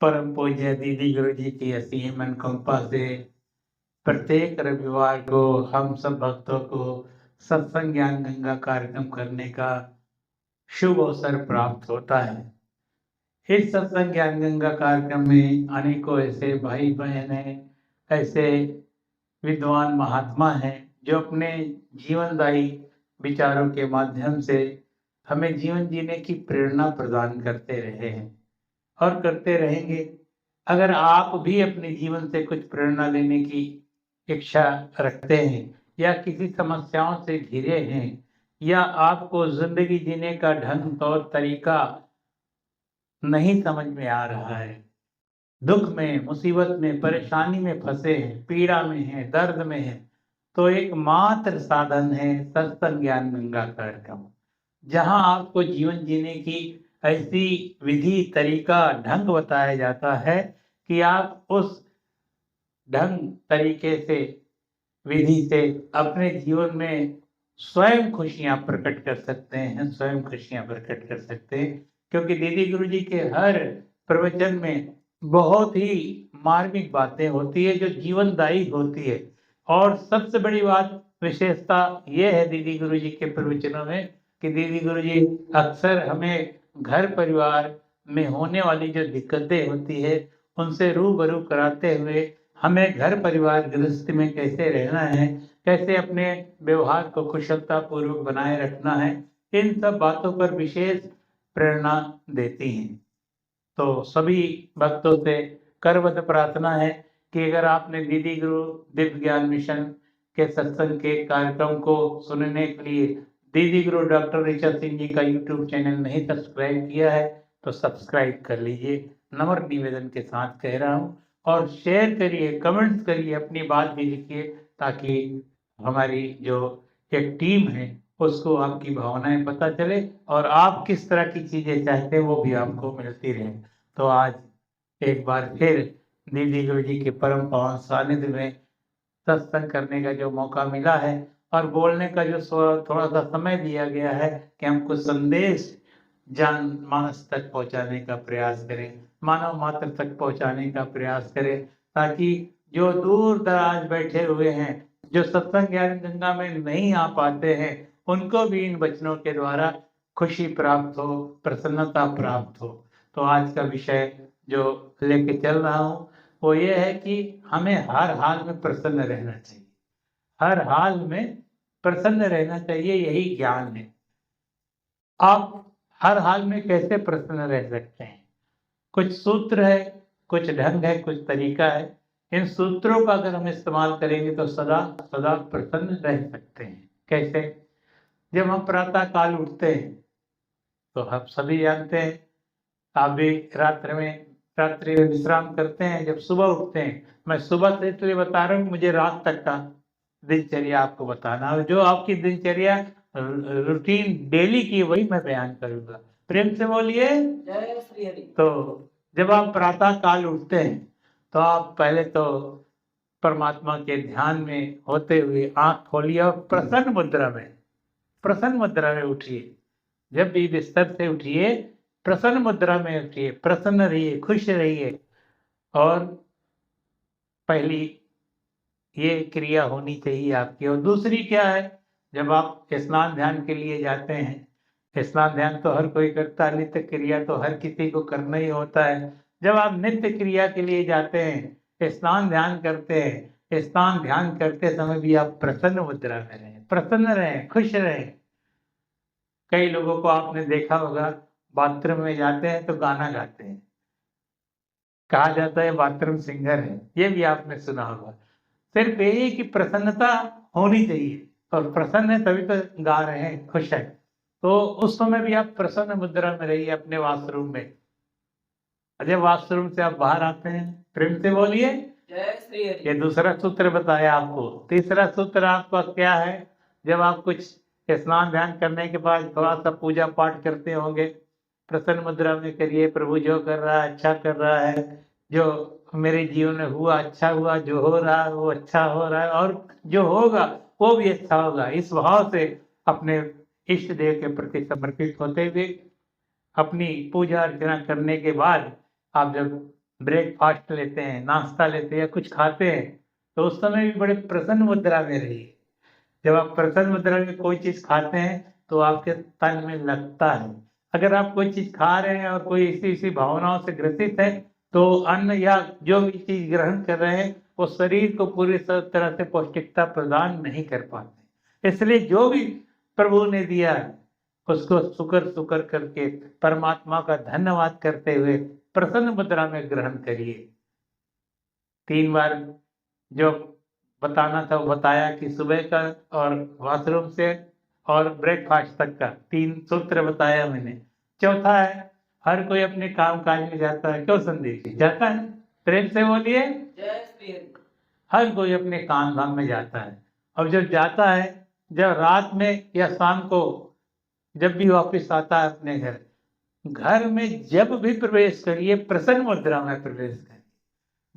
परम पूज्य दीदी गुरु जी की असीम अनुकंपा से प्रत्येक रविवार को हम सब भक्तों को सत्संग ज्ञान गंगा कार्यक्रम करने का शुभ अवसर प्राप्त होता है। इस सत्संग ज्ञान गंगा कार्यक्रम में अनेकों ऐसे भाई बहन हैं, ऐसे विद्वान महात्मा हैं जो अपने जीवनदायी विचारों के माध्यम से हमें जीवन जीने की प्रेरणा प्रदान करते रहे हैं और करते रहेंगे। अगर आप भी अपने जीवन से कुछ प्रेरणा लेने की इच्छा रखते हैं या किसी समस्याओं से घिरे हैं या आपको जिंदगी जीने का ढंग और तरीका नहीं समझ में आ रहा है, दुख में, मुसीबत में, परेशानी में फंसे हैं, पीड़ा में हैं, दर्द में हैं, तो एकमात्र साधन है सत्संग ज्ञान गंगा कार्यक्रम, जहां आपको जीवन जीने की ऐसी विधि, तरीका, ढंग बताया जाता है कि आप उस ढंग, तरीके से, विधि से अपने जीवन में स्वयं खुशियां प्रकट कर सकते हैं, स्वयं खुशियां प्रकट कर सकते हैं। क्योंकि दीदी गुरु जी के हर प्रवचन में बहुत ही मार्मिक बातें होती है जो जीवनदायी होती है। और सबसे बड़ी बात, विशेषता ये है दीदी गुरु जी के प्रवचनों में कि दीदी गुरु जी अक्सर हमें घर परिवार में होने वाली जो दिक्कतें होती है उनसे रूबरू कराते हुए हमें घर परिवार गृहस्थी में कैसे रहना है, कैसे अपने व्यवहार को कुशलता पूर्वक बनाए रखना है, इन सब बातों पर विशेष प्रेरणा देती हैं। तो सभी भक्तों से करबद्ध प्रार्थना है कि अगर आपने दीदी गुरु दिव्य ज्ञान मिशन के सत्संग के कार्यक्रम को सुनने के लिए दीदी गुरु डॉक्टर ऋचा सिंह जी का यूट्यूब चैनल नहीं सब्सक्राइब किया है तो सब्सक्राइब कर लीजिए, नम्र निवेदन के साथ कह रहा हूँ। और शेयर करिए, कमेंट्स करिए, अपनी बात भी लिखिए ताकि हमारी जो एक टीम है उसको आपकी भावनाएं पता चले और आप किस तरह की चीजें चाहते हैं वो भी आपको मिलती रहे। तो आज एक बार फिर दीदी गुरु जी के परम पावन सानिध्य में सत्संग करने का जो मौका मिला है और बोलने का जो थोड़ा सा समय दिया गया है कि हम कुछ संदेश जान मानस तक पहुंचाने का प्रयास करें, मानव मात्र तक पहुंचाने का प्रयास करें, ताकि जो दूर दराज बैठे हुए हैं, जो सत्संग ज्ञान गंगा में नहीं आ पाते हैं, उनको भी इन वचनों के द्वारा खुशी प्राप्त हो, प्रसन्नता प्राप्त हो। तो आज का विषय जो लेके चल रहा हूँ वो ये है कि हमें हर हाल में प्रसन्न रहना चाहिए, हर हाल में प्रसन्न रहना चाहिए, यही ज्ञान है। आप हर हाल में कैसे प्रसन्न रह सकते हैं? कुछ सूत्र है, कुछ ढंग है, कुछ तरीका है। इन सूत्रों का अगर हम इस्तेमाल करेंगे तो सदा सदा प्रसन्न रह सकते हैं। कैसे? जब हम प्रातः काल उठते हैं तो हम सभी जानते हैं, आप भी रात्रि में विश्राम करते हैं, जब सुबह उठते हैं। मैं सुबह से इसलिए बता रहा हूँ, मुझे रात तक का दिनचर्या आपको बताना है। जो आपकी दिनचर्या रूटीन डेली की वही मैं बयान करूंगा। प्रेम से बोलिए जय श्री हरि। तो जब आप प्रातः काल उठते हैं तो आप पहले तो परमात्मा के ध्यान में होते हुए आंख खोलिए और प्रसन्न मुद्रा में उठिए। जब भी बिस्तर से उठिए प्रसन्न मुद्रा में उठिए, प्रसन्न रहिए, खुश रहिए। और पहली ये क्रिया होनी चाहिए आपकी। और दूसरी क्या है? जब आप स्नान ध्यान के लिए जाते हैं, स्नान ध्यान तो हर कोई करता है, नित्य क्रिया तो हर किसी को करना ही होता है। जब आप नित्य क्रिया के लिए जाते हैं, स्नान ध्यान करते हैं, स्नान ध्यान करते समय भी आप प्रसन्न मुद्रा में रहें, प्रसन्न रहें, खुश रहें। कई लोगों को आपने देखा होगा, बाथरूम में जाते हैं तो गाना गाते हैं, कहा जाता है बाथरूम सिंगर है, ये भी आपने सुना होगा। सिर्फ यही कि प्रसन्नता होनी चाहिए, और प्रसन्न है तभी तो गा रहे हैं, खुश है। तो उस समय भी आप प्रसन्न मुद्रा में रहिए अपने वॉशरूम में। जब वॉशरूम से आप बाहर आते हैं, प्रेम से बोलिए जय श्री हरि। ये दूसरा सूत्र बताया आपको। तीसरा सूत्र आपका क्या है? जब आप कुछ स्नान ध्यान करने के बाद थोड़ा सा पूजा पाठ करते होंगे, प्रसन्न मुद्रा में करिए। प्रभु जो कर रहा है अच्छा कर रहा है, जो मेरे जीवन में हुआ अच्छा हुआ, जो हो रहा है वो अच्छा हो रहा है, और जो होगा वो भी अच्छा होगा। इस भाव से अपने इष्ट देव के प्रति समर्पित होते हुए अपनी पूजा अर्चना करने के बाद आप जब ब्रेकफास्ट लेते हैं, नाश्ता लेते हैं या कुछ खाते हैं, तो उस समय भी बड़े प्रसन्न मुद्रा में रहिए। जब आप प्रसन्न मुद्रा में कोई चीज खाते हैं तो आपके तन में लगता है। अगर आप कोई चीज खा रहे हैं और कोई इसी इसी भावनाओं से ग्रसित है, तो अन्न या जो भी चीज ग्रहण कर रहे हैं वो शरीर को पूरी तरह से पौष्टिकता प्रदान नहीं कर पाते। इसलिए जो भी प्रभु ने दिया है उसको शुक्र शुक्र करके परमात्मा का धन्यवाद करते हुए प्रसन्न मुद्रा में ग्रहण करिए। 3 बार जो बताना था वो बताया कि सुबह का और वॉशरूम से और ब्रेकफास्ट तक का 3 सूत्र बताया मैंने। चौथा है, हर कोई अपने काम काज में जाता है। क्यों संदेश जी? जाता है? प्रेम से बोलिए। हर कोई अपने काम धाम में जाता है, और जब जाता है, जब रात में या शाम को जब भी वापस आता है अपने घर में जब भी प्रवेश करिए प्रसन्न मुद्रा में प्रवेश करिए।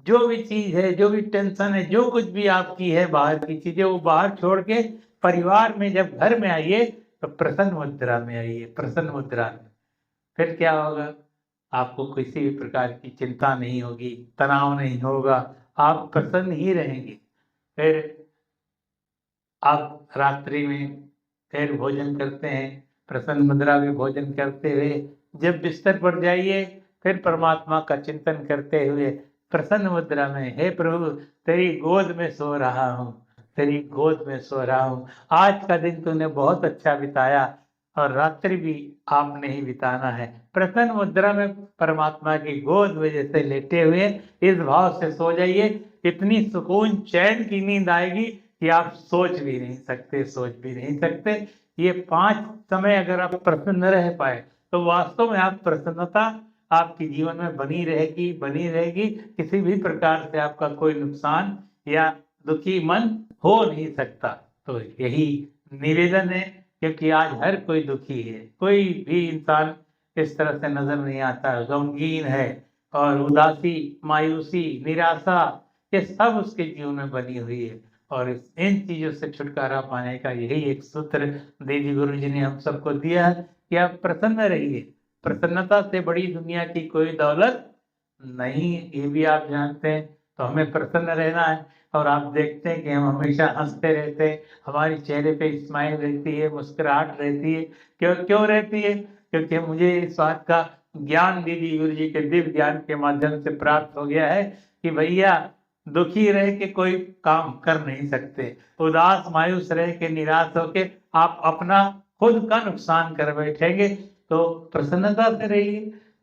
जो भी चीज है, जो भी टेंशन है, जो कुछ भी आपकी है बाहर की चीजें, वो बाहर छोड़ के परिवार में जब घर में आइए तो प्रसन्न मुद्रा में आइए। प्रसन्न मुद्रा में फिर क्या होगा? आपको किसी भी प्रकार की चिंता नहीं होगी, तनाव नहीं होगा, आप प्रसन्न ही रहेंगे। फिर आप रात्रि में फिर भोजन करते हैं, प्रसन्न मुद्रा में भोजन करते हुए जब बिस्तर पर जाइए फिर परमात्मा का चिंतन करते हुए प्रसन्न मुद्रा में, हे प्रभु तेरी गोद में सो रहा हूँ, तेरी गोद में सो रहा हूँ। आज का दिन तूने बहुत अच्छा बिताया और रात्रि भी आपने ही बिताना है। प्रसन्न मुद्रा में परमात्मा की गोद में जैसे लेटे हुए इस भाव से सो जाइए, इतनी सुकून चैन की नींद आएगी कि आप सोच भी नहीं सकते, सोच भी नहीं सकते। ये 5 समय अगर आप प्रसन्न रह पाए तो वास्तव में आप प्रसन्नता आपके जीवन में बनी रहेगी, बनी रहेगी। किसी भी प्रकार से आपका कोई नुकसान या दुखी मन हो नहीं सकता। तो यही निवेदन है, क्योंकि आज हर कोई दुखी है, कोई भी इंसान इस तरह से नजर नहीं आता, गमगीन है, और उदासी, मायूसी, निराशा ये सब उसके जीवन में बनी हुई है। और इन चीजों से छुटकारा पाने का यही एक सूत्र दीदी गुरु जी ने हम सबको दिया है कि आप प्रसन्न रहिए। प्रसन्नता से बड़ी दुनिया की कोई दौलत नहीं, ये भी आप जानते हैं। तो हमें प्रसन्न रहना है, और आप देखते हैं कि हम हमेशा हंसते रहते हैं, हमारे चेहरे पे स्माइल रहती है, मुस्कुराहट रहती है। क्यों क्यों रहती है? क्योंकि मुझे इस बात का ज्ञान दीदी गुरु जी के दिव्य ज्ञान के माध्यम से प्राप्त हो गया है कि भैया दुखी रह के कोई काम कर नहीं सकते, उदास मायूस रह के, निराश होके आप अपना खुद का नुकसान कर बैठेंगे। तो प्रसन्नता से रहिए,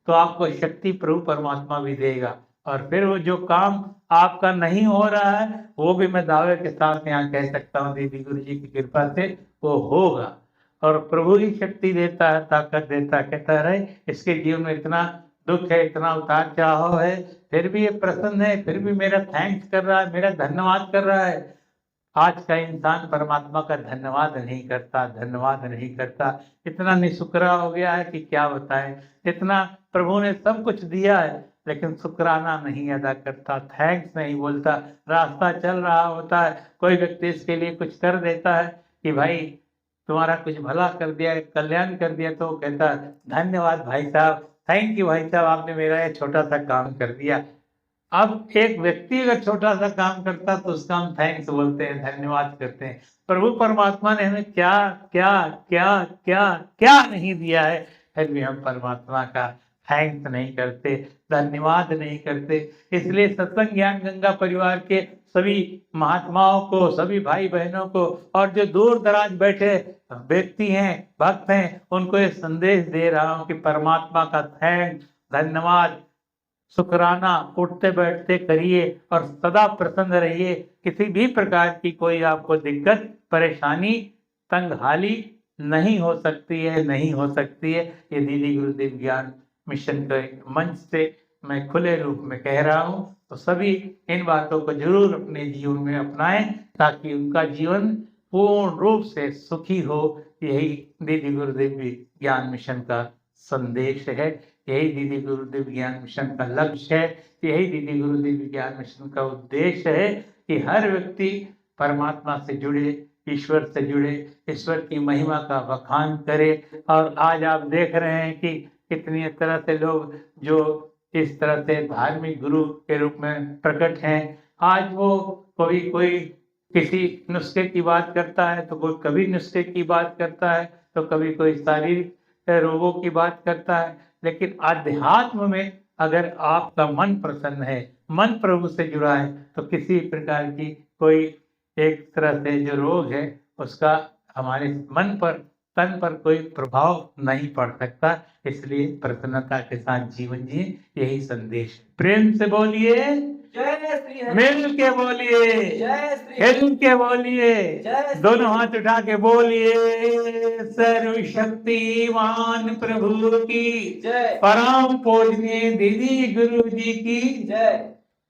तो आपको शक्ति प्रभु परमात्मा भी देगा। और फिर वो जो काम आपका नहीं हो रहा है वो भी मैं दावे के साथ यहाँ कह सकता हूँ दीदी गुरु जी की कृपा से वो होगा। और प्रभु ही शक्ति देता है, ताकत देता है। कहता रहे इसके जीवन में इतना दुख है, इतना उतार चढ़ाव है, फिर भी ये प्रसन्न है, फिर भी मेरा थैंक्स कर रहा है, मेरा धन्यवाद कर रहा है। आज का इंसान परमात्मा का धन्यवाद नहीं करता, धन्यवाद नहीं करता, इतना निशुक्रा हो गया है कि क्या बताएं। इतना प्रभु ने सब कुछ दिया है लेकिन शुक्राना नहीं अदा करता, थैंक्स नहीं बोलता। रास्ता चल रहा होता है, कोई व्यक्ति इसके लिए कुछ कर देता है कि भाई तुम्हारा कुछ भला कर दिया, कल्याण कर दिया, तो वो कहता है धन्यवाद भाई साहब, थैंक यू भाई साहब, आपने मेरा ये छोटा सा काम कर दिया। अब एक व्यक्ति अगर छोटा सा काम करता तो उसका हम थैंक्स बोलते हैं, धन्यवाद करते हैं। प्रभु परमात्मा ने हमें क्या क्या क्या क्या क्या नहीं दिया है, फिर भी हम परमात्मा का थैंक्स नहीं करते, धन्यवाद नहीं करते। इसलिए सत्संग ज्ञान गंगा परिवार के सभी महात्माओं को, सभी भाई बहनों को, और जो दूर दराज बैठे व्यक्ति हैं, भक्त हैं, उनको ये संदेश दे रहा हूँ कि परमात्मा का थैंक्स, धन्यवाद, शुक्राना उठते बैठते करिए और सदा प्रसन्न रहिए। किसी भी प्रकार की कोई आपको दिक्कत, परेशानी, तंगहाली नहीं हो सकती है, नहीं हो सकती है। ये दीदी गुरुदेव ज्ञान मिशन के मंच से मैं खुले रूप में कह रहा हूँ। तो सभी इन बातों को जरूर अपने जीवन में अपनाएं ताकि उनका जीवन पूर्ण रूप से सुखी हो। यही दीदी गुरुदेव ज्ञान मिशन का संदेश है, यही दीदी गुरुदेव ज्ञान मिशन का लक्ष्य है, यही दीदी गुरुदेव ज्ञान मिशन का उद्देश्य है कि हर व्यक्ति परमात्मा से जुड़े, ईश्वर से जुड़े, ईश्वर की महिमा का बखान करे। और आज आप देख रहे हैं कि कितनी तरह से लोग जो इस तरह से धार्मिक गुरु के रूप में प्रकट हैं। आज वो कोई किसी नुस्खे की बात करता है तो कोई कभी नुस्खे की बात करता है, तो कभी कोई शारीरिक रोगों की बात करता है। लेकिन अध्यात्म में अगर आपका मन प्रसन्न है, मन प्रभु से जुड़ा है, तो किसी प्रकार की कोई एक तरह से जो रोग है उसका हमारे मन पर, तन पर कोई प्रभाव नहीं पड़ सकता। इसलिए प्रसन्नता के साथ जीवन जिए, यही संदेश। प्रेम से बोलिए जय श्री हरि। मिल के बोलिए जय श्री हरि। हिल के बोलिए, जय श्री दोनों हाथ उठा के बोलिए सर्वशक्तिमान प्रभु की जय। परम पूजनीय दीदी गुरु जी की जय।